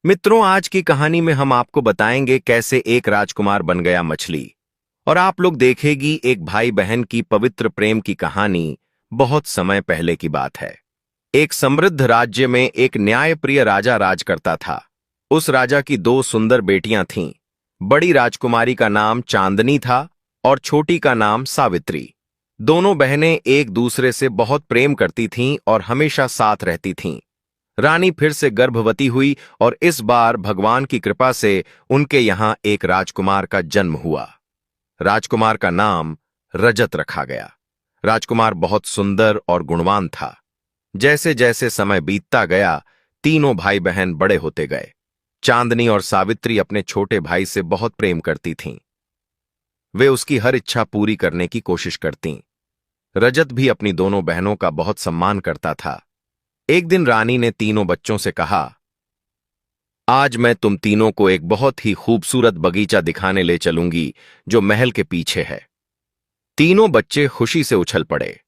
मित्रों, आज की कहानी में हम आपको बताएंगे कैसे एक राजकुमार बन गया मछली। और आप लोग देखेगी एक भाई बहन की पवित्र प्रेम की कहानी। बहुत समय पहले की बात है। एक समृद्ध राज्य में एक न्यायप्रिय राजा राज करता था। उस राजा की दो सुंदर बेटियां थीं। बड़ी राजकुमारी का नाम चांदनी था और छोटी का नाम सावित्री। दोनों बहनें एक दूसरे से बहुत प्रेम करती थीं और हमेशा साथ रहती थीं। रानी फिर से गर्भवती हुई और इस बार भगवान की कृपा से उनके यहां एक राजकुमार का जन्म हुआ। राजकुमार का नाम रजत रखा गया। राजकुमार बहुत सुंदर और गुणवान था। जैसे जैसे समय बीतता गया, तीनों भाई बहन बड़े होते गए। चांदनी और सावित्री अपने छोटे भाई से बहुत प्रेम करती थीं। वे उसकी हर इच्छा पूरी करने की कोशिश करतीं। रजत भी अपनी दोनों बहनों का बहुत सम्मान करता था। एक दिन रानी ने तीनों बच्चों से कहा, आज मैं तुम तीनों को एक बहुत ही खूबसूरत बगीचा दिखाने ले चलूंगी जो महल के पीछे है। तीनों बच्चे खुशी से उछल पड़े।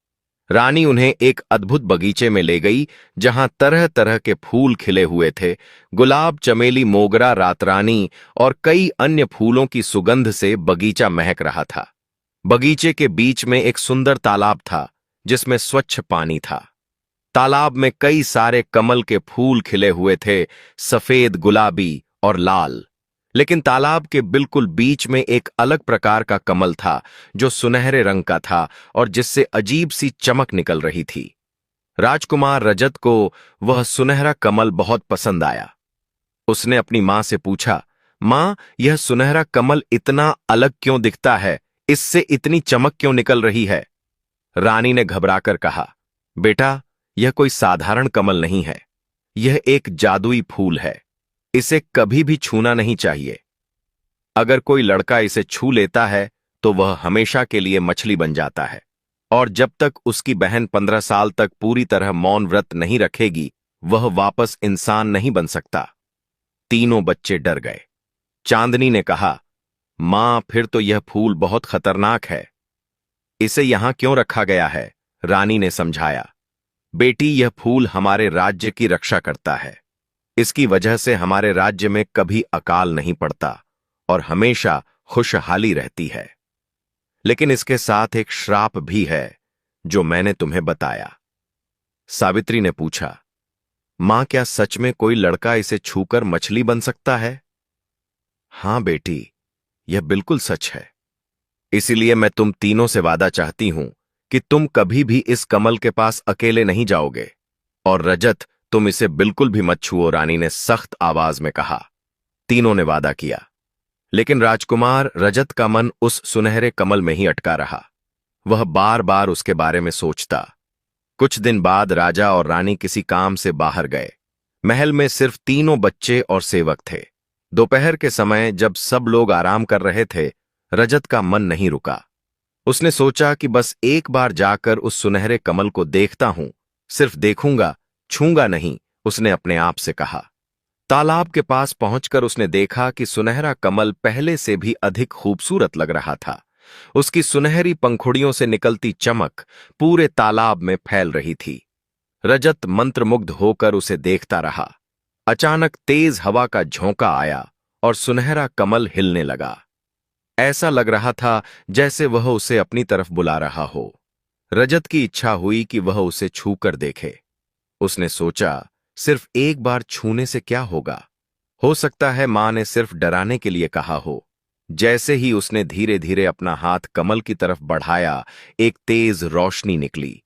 रानी उन्हें एक अद्भुत बगीचे में ले गई जहां तरह तरह के फूल खिले हुए थे। गुलाब, चमेली, मोगरा, रातरानी और कई अन्य फूलों की सुगंध से बगीचा महक रहा था। बगीचे के बीच में एक सुंदर तालाब था जिसमें स्वच्छ पानी था। तालाब में कई सारे कमल के फूल खिले हुए थे, सफेद, गुलाबी और लाल। लेकिन तालाब के बिल्कुल बीच में एक अलग प्रकार का कमल था जो सुनहरे रंग का था और जिससे अजीब सी चमक निकल रही थी। राजकुमार रजत को वह सुनहरा कमल बहुत पसंद आया। उसने अपनी मां से पूछा, मां, यह सुनहरा कमल इतना अलग क्यों दिखता है? इससे इतनी चमक क्यों निकल रही है? रानी ने घबराकर कहा, बेटा, यह कोई साधारण कमल नहीं है। यह एक जादुई फूल है। इसे कभी भी छूना नहीं चाहिए। अगर कोई लड़का इसे छू लेता है तो वह हमेशा के लिए मछली बन जाता है, और जब तक उसकी बहन 15 साल तक पूरी तरह मौन व्रत नहीं रखेगी, वह वापस इंसान नहीं बन सकता। तीनों बच्चे डर गए। चांदनी ने कहा, मां, फिर तो यह फूल बहुत खतरनाक है। इसे यहां क्यों रखा गया है? रानी ने समझाया, बेटी, यह फूल हमारे राज्य की रक्षा करता है। इसकी वजह से हमारे राज्य में कभी अकाल नहीं पड़ता और हमेशा खुशहाली रहती है। लेकिन इसके साथ एक श्राप भी है जो मैंने तुम्हें बताया। सावित्री ने पूछा, मां, क्या सच में कोई लड़का इसे छूकर मछली बन सकता है? हां बेटी, यह बिल्कुल सच है। इसीलिए मैं तुम तीनों से वादा चाहती हूं कि तुम कभी भी इस कमल के पास अकेले नहीं जाओगे। और रजत, तुम इसे बिल्कुल भी मत छुओ, रानी ने सख्त आवाज में कहा। तीनों ने वादा किया। लेकिन राजकुमार रजत का मन उस सुनहरे कमल में ही अटका रहा। वह बार बार उसके बारे में सोचता। कुछ दिन बाद राजा और रानी किसी काम से बाहर गए। महल में सिर्फ तीनों बच्चे और सेवक थे। दोपहर के समय जब सब लोग आराम कर रहे थे, रजत का मन नहीं रुका। उसने सोचा कि बस एक बार जाकर उस सुनहरे कमल को देखता हूं, सिर्फ देखूंगा, छूंगा नहीं, उसने अपने आप से कहा। तालाब के पास पहुंचकर उसने देखा कि सुनहरा कमल पहले से भी अधिक खूबसूरत लग रहा था। उसकी सुनहरी पंखुड़ियों से निकलती चमक पूरे तालाब में फैल रही थी। रजत मंत्रमुग्ध होकर उसे देखता रहा। अचानक तेज हवा का झोंका आया और सुनहरा कमल हिलने लगा। ऐसा लग रहा था जैसे वह उसे अपनी तरफ बुला रहा हो। रजत की इच्छा हुई कि वह उसे छूकर देखे। उसने सोचा, सिर्फ एक बार छूने से क्या होगा? हो सकता है मां ने सिर्फ डराने के लिए कहा हो। जैसे ही उसने धीरे धीरे अपना हाथ कमल की तरफ बढ़ाया, एक तेज रोशनी निकली।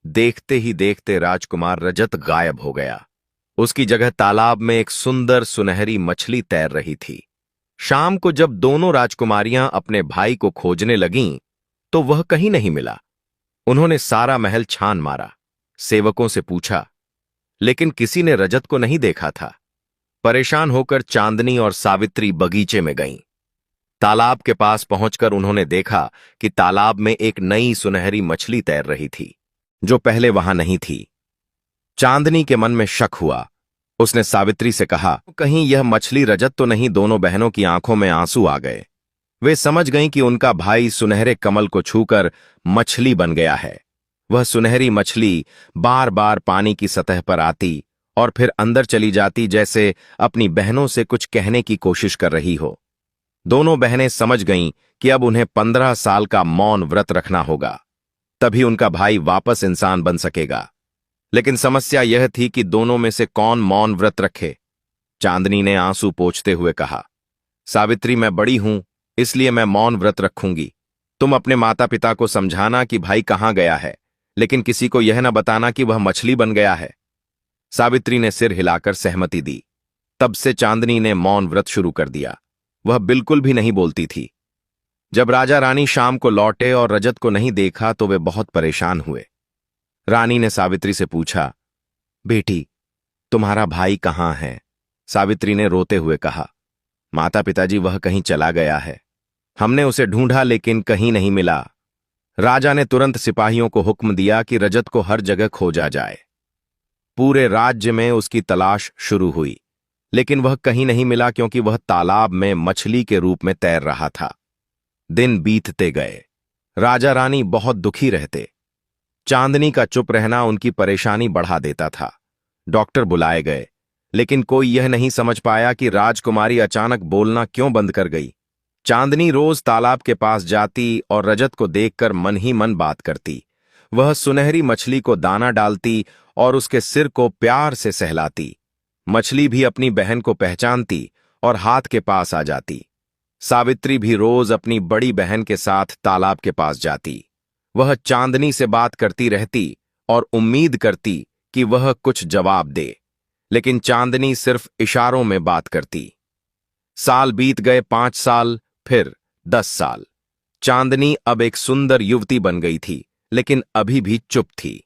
देखते ही देखते राजकुमार रजत गायब हो गया। उसकी जगह तालाब में एक सुंदर सुनहरी मछली तैर रही थी। शाम को जब दोनों राजकुमारियां अपने भाई को खोजने लगीं, तो वह कहीं नहीं मिला। उन्होंने सारा महल छान मारा, सेवकों से पूछा, लेकिन किसी ने रजत को नहीं देखा था। परेशान होकर चांदनी और सावित्री बगीचे में गईं। तालाब के पास पहुंचकर उन्होंने देखा कि तालाब में एक नई सुनहरी मछली तैर रही थी, जो पहले वहां नहीं थी। चांदनी के मन में शक हुआ। उसने सावित्री से कहा, कहीं यह मछली रजत तो नहीं? दोनों बहनों की आंखों में आंसू आ गए। वे समझ गईं कि उनका भाई सुनहरे कमल को छूकर मछली बन गया है। वह सुनहरी मछली बार बार पानी की सतह पर आती और फिर अंदर चली जाती, जैसे अपनी बहनों से कुछ कहने की कोशिश कर रही हो। दोनों बहनें समझ गईं कि अब उन्हें 15 साल का मौन व्रत रखना होगा, तभी उनका भाई वापस इंसान बन सकेगा। लेकिन समस्या यह थी कि दोनों में से कौन मौन व्रत रखे। चांदनी ने आंसू पोंछते हुए कहा, सावित्री, मैं बड़ी हूं, इसलिए मैं मौन व्रत रखूंगी। तुम अपने माता पिता को समझाना कि भाई कहां गया है, लेकिन किसी को यह न बताना कि वह मछली बन गया है। सावित्री ने सिर हिलाकर सहमति दी। तब से चांदनी ने मौन व्रत शुरू कर दिया। वह बिल्कुल भी नहीं बोलती थी। जब राजा रानी शाम को लौटे और रजत को नहीं देखा तो वे बहुत परेशान हुए। रानी ने सावित्री से पूछा, बेटी, तुम्हारा भाई कहाँ है? सावित्री ने रोते हुए कहा, माता पिताजी, वह कहीं चला गया है। हमने उसे ढूंढा लेकिन कहीं नहीं मिला। राजा ने तुरंत सिपाहियों को हुक्म दिया कि रजत को हर जगह खोजा जाए। पूरे राज्य में उसकी तलाश शुरू हुई, लेकिन वह कहीं नहीं मिला क्योंकि वह तालाब में मछली के रूप में तैर रहा था। दिन बीतते गए। राजा रानी बहुत दुखी रहते। चांदनी का चुप रहना उनकी परेशानी बढ़ा देता था। डॉक्टर बुलाए गए, लेकिन कोई यह नहीं समझ पाया कि राजकुमारी अचानक बोलना क्यों बंद कर गई। चांदनी रोज तालाब के पास जाती और रजत को देखकर मन ही मन बात करती। वह सुनहरी मछली को दाना डालती और उसके सिर को प्यार से सहलाती। मछली भी अपनी बहन को पहचानती और हाथ के पास आ जाती। सावित्री भी रोज अपनी बड़ी बहन के साथ तालाब के पास जाती। वह चांदनी से बात करती रहती और उम्मीद करती कि वह कुछ जवाब दे, लेकिन चांदनी सिर्फ इशारों में बात करती। साल बीत गए, 5 साल, फिर 10 साल। चांदनी अब एक सुंदर युवती बन गई थी, लेकिन अभी भी चुप थी।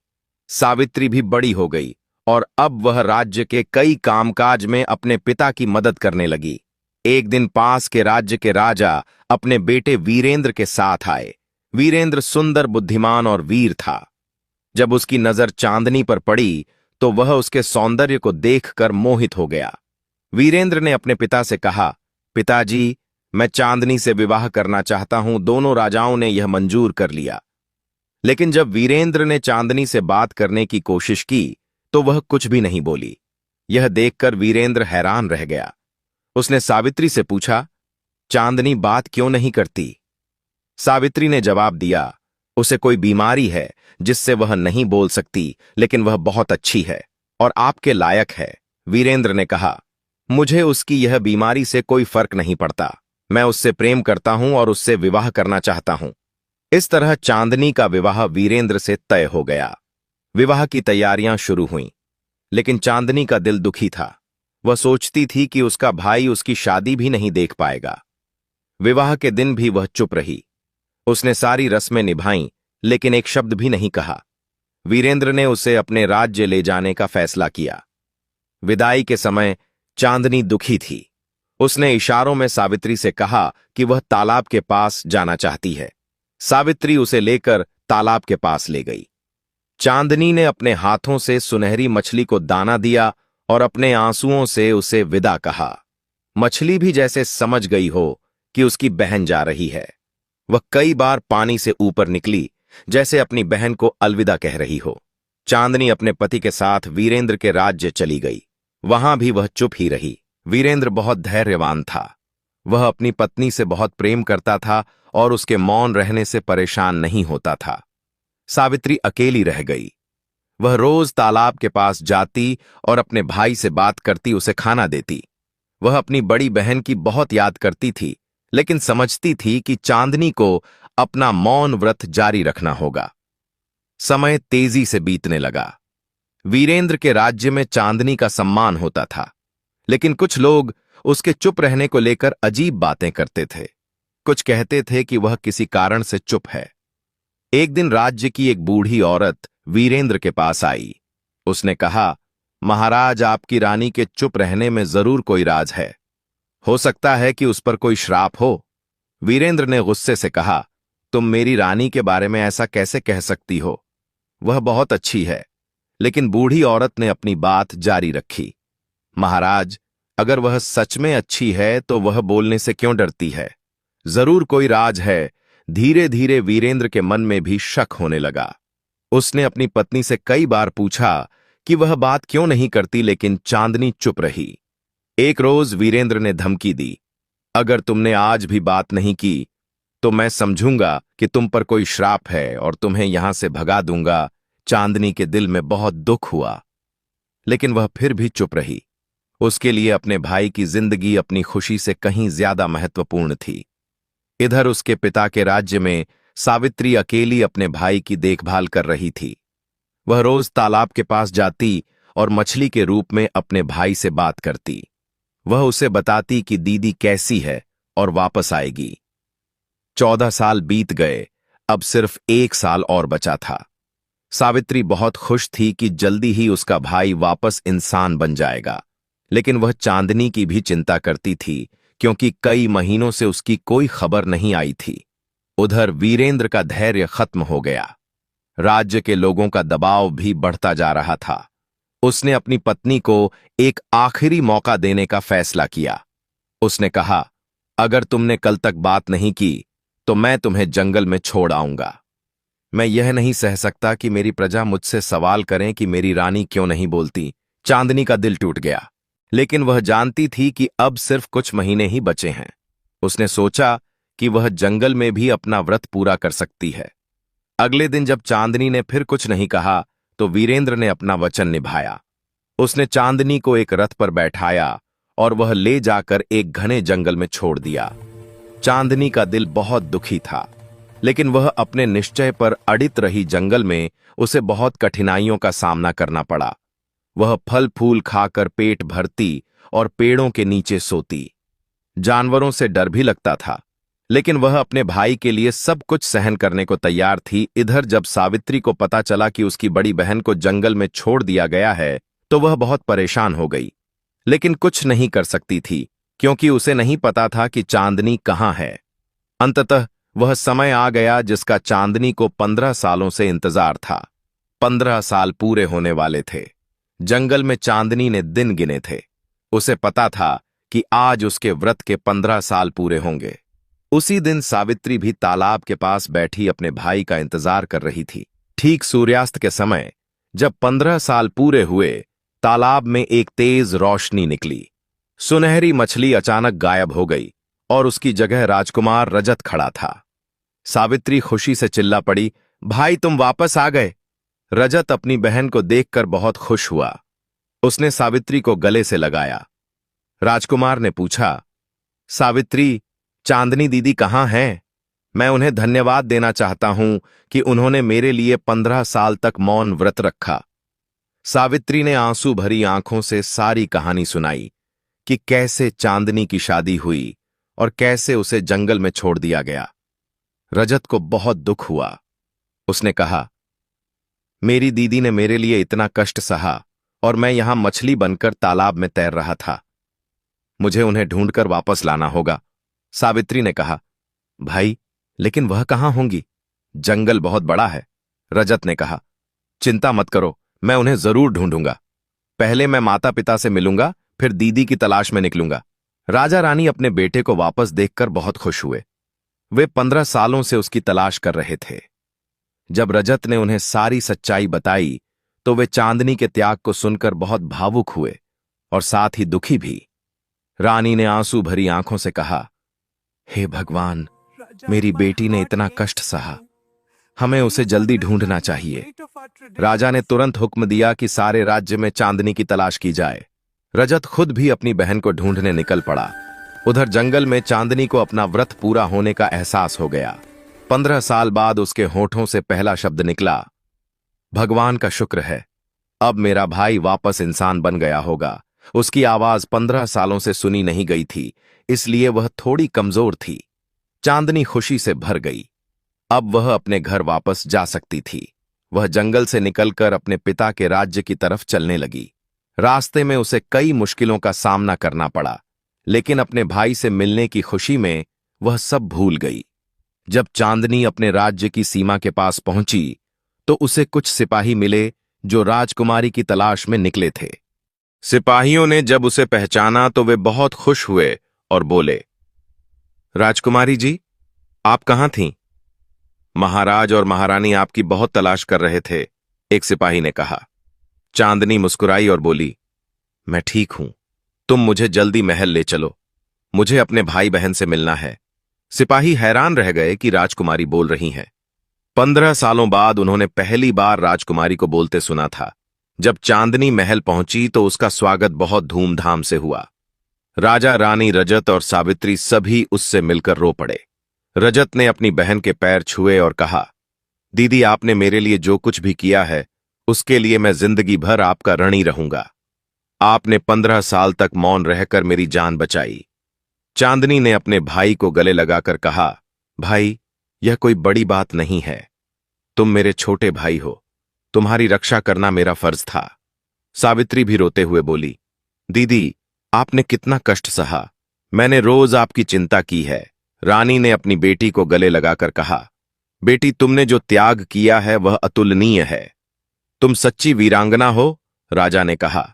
सावित्री भी बड़ी हो गई और अब वह राज्य के कई कामकाज में अपने पिता की मदद करने लगी। एक दिन पास के राज्य के राजा अपने बेटे वीरेंद्र के साथ आए। वीरेंद्र सुंदर, बुद्धिमान और वीर था। जब उसकी नजर चांदनी पर पड़ी तो वह उसके सौंदर्य को देखकर मोहित हो गया। वीरेंद्र ने अपने पिता से कहा, पिताजी, मैं चांदनी से विवाह करना चाहता हूं। दोनों राजाओं ने यह मंजूर कर लिया। लेकिन जब वीरेंद्र ने चांदनी से बात करने की कोशिश की तो वह कुछ भी नहीं बोली। यह देखकर वीरेंद्र हैरान रह गया। उसने सावित्री से पूछा, चांदनी बात क्यों नहीं करती? सावित्री ने जवाब दिया, उसे कोई बीमारी है जिससे वह नहीं बोल सकती, लेकिन वह बहुत अच्छी है और आपके लायक है। वीरेंद्र ने कहा, मुझे उसकी यह बीमारी से कोई फर्क नहीं पड़ता। मैं उससे प्रेम करता हूं और उससे विवाह करना चाहता हूं। इस तरह चांदनी का विवाह वीरेंद्र से तय हो गया। विवाह की तैयारियां शुरू हुईं, लेकिन चांदनी का दिल दुखी था। वह सोचती थी कि उसका भाई उसकी शादी भी नहीं देख पाएगा। विवाह के दिन भी वह चुप रही। उसने सारी रस्में निभाईं, लेकिन एक शब्द भी नहीं कहा। वीरेंद्र ने उसे अपने राज्य ले जाने का फैसला किया। विदाई के समय चांदनी दुखी थी। उसने इशारों में सावित्री से कहा कि वह तालाब के पास जाना चाहती है। सावित्री उसे लेकर तालाब के पास ले गई। चांदनी ने अपने हाथों से सुनहरी मछली को दाना दिया और अपने आंसुओं से उसे विदा कहा। मछली भी जैसे समझ गई हो कि उसकी बहन जा रही है। वह कई बार पानी से ऊपर निकली, जैसे अपनी बहन को अलविदा कह रही हो। चांदनी अपने पति के साथ वीरेंद्र के राज्य चली गई। वहां भी वह चुप ही रही। वीरेंद्र बहुत धैर्यवान था। वह अपनी पत्नी से बहुत प्रेम करता था और उसके मौन रहने से परेशान नहीं होता था। सावित्री अकेली रह गई। वह रोज तालाब के पास जाती और अपने भाई से बात करती, उसे खाना देती। वह अपनी बड़ी बहन की बहुत याद करती थी, लेकिन समझती थी कि चांदनी को अपना मौन व्रत जारी रखना होगा। समय तेजी से बीतने लगा। वीरेंद्र के राज्य में चांदनी का सम्मान होता था, लेकिन कुछ लोग उसके चुप रहने को लेकर अजीब बातें करते थे। कुछ कहते थे कि वह किसी कारण से चुप है। एक दिन राज्य की एक बूढ़ी औरत वीरेंद्र के पास आई। उसने कहा, महाराज, आपकी रानी के चुप रहने में जरूर कोई राज है। हो सकता है कि उस पर कोई श्राप हो। वीरेंद्र ने गुस्से से कहा, तुम मेरी रानी के बारे में ऐसा कैसे कह सकती हो? वह बहुत अच्छी है। लेकिन बूढ़ी औरत ने अपनी बात जारी रखी, महाराज, अगर वह सच में अच्छी है तो वह बोलने से क्यों डरती है? जरूर कोई राज है। धीरे धीरे वीरेंद्र के मन में भी शक होने लगा। उसने अपनी पत्नी से कई बार पूछा कि वह बात क्यों नहीं करती, लेकिन चांदनी चुप रही। एक रोज वीरेंद्र ने धमकी दी, अगर तुमने आज भी बात नहीं की तो मैं समझूंगा कि तुम पर कोई श्राप है और तुम्हें यहां से भगा दूंगा। चांदनी के दिल में बहुत दुख हुआ, लेकिन वह फिर भी चुप रही। उसके लिए अपने भाई की जिंदगी अपनी खुशी से कहीं ज्यादा महत्वपूर्ण थी। इधर उसके पिता के राज्य में सावित्री अकेली अपने भाई की देखभाल कर रही थी। वह रोज तालाब के पास जाती और मछली के रूप में अपने भाई से बात करती। वह उसे बताती कि दीदी कैसी है और वापस आएगी। 14 साल बीत गए, अब सिर्फ 1 साल और बचा था। सावित्री बहुत खुश थी कि जल्दी ही उसका भाई वापस इंसान बन जाएगा, लेकिन वह चांदनी की भी चिंता करती थी, क्योंकि कई महीनों से उसकी कोई खबर नहीं आई थी। उधर वीरेंद्र का धैर्य खत्म हो गया। राज्य के लोगों का दबाव भी बढ़ता जा रहा था। उसने अपनी पत्नी को एक आखिरी मौका देने का फैसला किया। उसने कहा, अगर तुमने कल तक बात नहीं की तो मैं तुम्हें जंगल में छोड़ आऊंगा। मैं यह नहीं सह सकता कि मेरी प्रजा मुझसे सवाल करें कि मेरी रानी क्यों नहीं बोलती। चांदनी का दिल टूट गया, लेकिन वह जानती थी कि अब सिर्फ कुछ महीने ही बचे हैं। उसने सोचा कि वह जंगल में भी अपना व्रत पूरा कर सकती है। अगले दिन जब चांदनी ने फिर कुछ नहीं कहा तो वीरेंद्र ने अपना वचन निभाया। उसने चांदनी को एक रथ पर बैठाया और वह ले जाकर एक घने जंगल में छोड़ दिया। चांदनी का दिल बहुत दुखी था, लेकिन वह अपने निश्चय पर अडित रही। जंगल में उसे बहुत कठिनाइयों का सामना करना पड़ा। वह फल फूल खाकर पेट भरती और पेड़ों के नीचे सोती। जानवरों से डर भी लगता था, लेकिन वह अपने भाई के लिए सब कुछ सहन करने को तैयार थी। इधर जब सावित्री को पता चला कि उसकी बड़ी बहन को जंगल में छोड़ दिया गया है तो वह बहुत परेशान हो गई, लेकिन कुछ नहीं कर सकती थी, क्योंकि उसे नहीं पता था कि चांदनी कहाँ है। अंततः वह समय आ गया जिसका चांदनी को 15 सालों से इंतजार था। 15 साल पूरे होने वाले थे। जंगल में चांदनी ने दिन गिने थे। उसे पता था कि आज उसके व्रत के 15 साल पूरे होंगे। उसी दिन सावित्री भी तालाब के पास बैठी अपने भाई का इंतजार कर रही थी। ठीक सूर्यास्त के समय जब 15 साल पूरे हुए, तालाब में एक तेज रोशनी निकली। सुनहरी मछली अचानक गायब हो गई और उसकी जगह राजकुमार रजत खड़ा था। सावित्री खुशी से चिल्ला पड़ी, भाई तुम वापस आ गए। रजत अपनी बहन को देखकर बहुत खुश हुआ। उसने सावित्री को गले से लगाया। राजकुमार ने पूछा, सावित्री, चांदनी दीदी कहाँ हैं? मैं उन्हें धन्यवाद देना चाहता हूं कि उन्होंने मेरे लिए 15 साल तक मौन व्रत रखा। सावित्री ने आंसू भरी आंखों से सारी कहानी सुनाई कि कैसे चांदनी की शादी हुई और कैसे उसे जंगल में छोड़ दिया गया। रजत को बहुत दुख हुआ। उसने कहा, मेरी दीदी ने मेरे लिए इतना कष्ट सहा और मैं यहां मछली बनकर तालाब में तैर रहा था। मुझे उन्हें ढूंढकर वापस लाना होगा। सावित्री ने कहा, भाई, लेकिन वह कहां होंगी? जंगल बहुत बड़ा है। रजत ने कहा, चिंता मत करो, मैं उन्हें जरूर ढूंढूंगा। पहले मैं माता पिता से मिलूंगा, फिर दीदी की तलाश में निकलूंगा। राजा रानी अपने बेटे को वापस देखकर बहुत खुश हुए। वे 15 सालों से उसकी तलाश कर रहे थे। जब रजत ने उन्हें सारी सच्चाई बताई तो वे चांदनी के त्याग को सुनकर बहुत भावुक हुए और साथ ही दुखी भी। रानी ने आंसू भरी आंखों से कहा, हे भगवान, मेरी बेटी ने इतना कष्ट सहा, हमें उसे जल्दी ढूंढना चाहिए। राजा ने तुरंत हुक्म दिया कि सारे राज्य में चांदनी की तलाश की जाए। रजत खुद भी अपनी बहन को ढूंढने निकल पड़ा। उधर जंगल में चांदनी को अपना व्रत पूरा होने का एहसास हो गया। 15 साल बाद उसके होठों से पहला शब्द निकला, भगवान का शुक्र है, अब मेरा भाई वापस इंसान बन गया होगा। उसकी आवाज 15 सालों से सुनी नहीं गई थी, इसलिए वह थोड़ी कमजोर थी। चांदनी खुशी से भर गई। अब वह अपने घर वापस जा सकती थी। वह जंगल से निकलकर अपने पिता के राज्य की तरफ चलने लगी। रास्ते में उसे कई मुश्किलों का सामना करना पड़ा, लेकिन अपने भाई से मिलने की खुशी में वह सब भूल गई। जब चांदनी अपने राज्य की सीमा के पास पहुंची तो उसे कुछ सिपाही मिले जो राजकुमारी की तलाश में निकले थे। सिपाहियों ने जब उसे पहचाना तो वे बहुत खुश हुए और बोले, राजकुमारी जी, आप कहां थीं? महाराज और महारानी आपकी बहुत तलाश कर रहे थे, एक सिपाही ने कहा। चांदनी मुस्कुराई और बोली, मैं ठीक हूं। तुम मुझे जल्दी महल ले चलो, मुझे अपने भाई बहन से मिलना है। सिपाही हैरान रह गए कि राजकुमारी बोल रही हैं। 15 सालों बाद उन्होंने पहली बार राजकुमारी को बोलते सुना था। जब चांदनी महल पहुंची तो उसका स्वागत बहुत धूमधाम से हुआ। राजा, रानी, रजत और सावित्री सभी उससे मिलकर रो पड़े। रजत ने अपनी बहन के पैर छुए और कहा, दीदी, आपने मेरे लिए जो कुछ भी किया है उसके लिए मैं जिंदगी भर आपका ऋणी रहूंगा। आपने 15 साल तक मौन रहकर मेरी जान बचाई। चांदनी ने अपने भाई को गले लगाकर कहा, भाई, यह कोई बड़ी बात नहीं है। तुम मेरे छोटे भाई हो, तुम्हारी रक्षा करना मेरा फर्ज था। सावित्री भी रोते हुए बोली, दीदी, आपने कितना कष्ट सहा, मैंने रोज आपकी चिंता की है। रानी ने अपनी बेटी को गले लगाकर कहा, बेटी, तुमने जो त्याग किया है वह अतुलनीय है। तुम सच्ची वीरांगना हो, राजा ने कहा।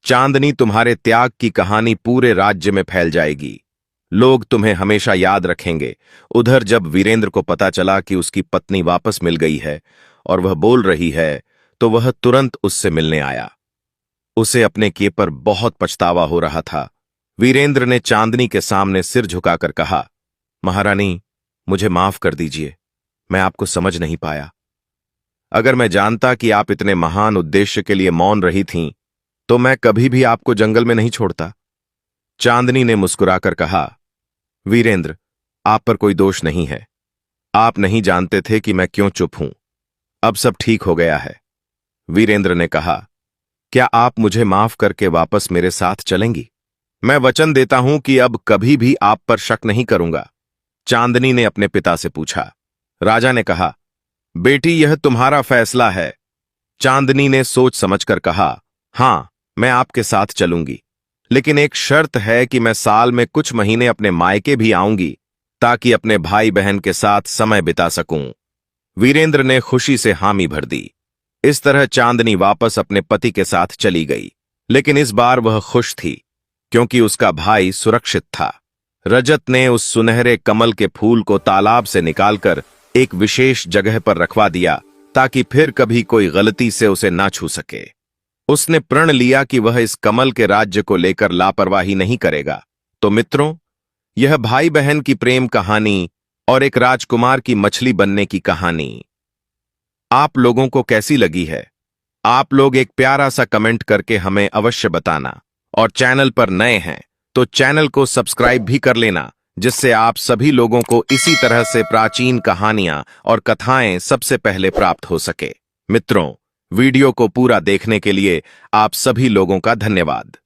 चांदनी, तुम्हारे त्याग की कहानी पूरे राज्य में फैल जाएगी। लोग तुम्हें हमेशा याद रखेंगे। उधर जब वीरेंद्र को पता चला कि उसकी पत्नी वापस मिल गई है और वह बोल रही है, तो वह तुरंत उससे मिलने आया। उसे अपने किए पर बहुत पछतावा हो रहा था। वीरेंद्र ने चांदनी के सामने सिर झुकाकर कहा, महारानी, मुझे माफ कर दीजिए, मैं आपको समझ नहीं पाया। अगर मैं जानता कि आप इतने महान उद्देश्य के लिए मौन रही थीं, तो मैं कभी भी आपको जंगल में नहीं छोड़ता। चांदनी ने मुस्कुराकर कहा, वीरेंद्र, आप पर कोई दोष नहीं है। आप नहीं जानते थे कि मैं क्यों चुप हूं। अब सब ठीक हो गया है। वीरेंद्र ने कहा, क्या आप मुझे माफ करके वापस मेरे साथ चलेंगी? मैं वचन देता हूं कि अब कभी भी आप पर शक नहीं करूंगा। चांदनी ने अपने पिता से पूछा। राजा ने कहा, बेटी, यह तुम्हारा फैसला है। चांदनी ने सोच समझकर कहा, हां, मैं आपके साथ चलूंगी, लेकिन एक शर्त है कि मैं साल में कुछ महीने अपने मायके भी आऊंगी, ताकि अपने भाई बहन के साथ समय बिता सकूं। वीरेंद्र ने खुशी से हामी भर दी। इस तरह चांदनी वापस अपने पति के साथ चली गई, लेकिन इस बार वह खुश थी, क्योंकि उसका भाई सुरक्षित था। रजत ने उस सुनहरे कमल के फूल को तालाब से निकालकर एक विशेष जगह पर रखवा दिया, ताकि फिर कभी कोई गलती से उसे ना छू सके। उसने प्रण लिया कि वह इस कमल के राज्य को लेकर लापरवाही नहीं करेगा। तो मित्रों, यह भाई बहन की प्रेम कहानी और एक राजकुमार की मछली बनने की कहानी आप लोगों को कैसी लगी है? आप लोग एक प्यारा सा कमेंट करके हमें अवश्य बताना, और चैनल पर नए हैं तो चैनल को सब्सक्राइब भी कर लेना, जिससे आप सभी लोगों को इसी तरह से प्राचीन कहानियां और कथाएं सबसे पहले प्राप्त हो सके। मित्रों, वीडियो को पूरा देखने के लिए आप सभी लोगों का धन्यवाद।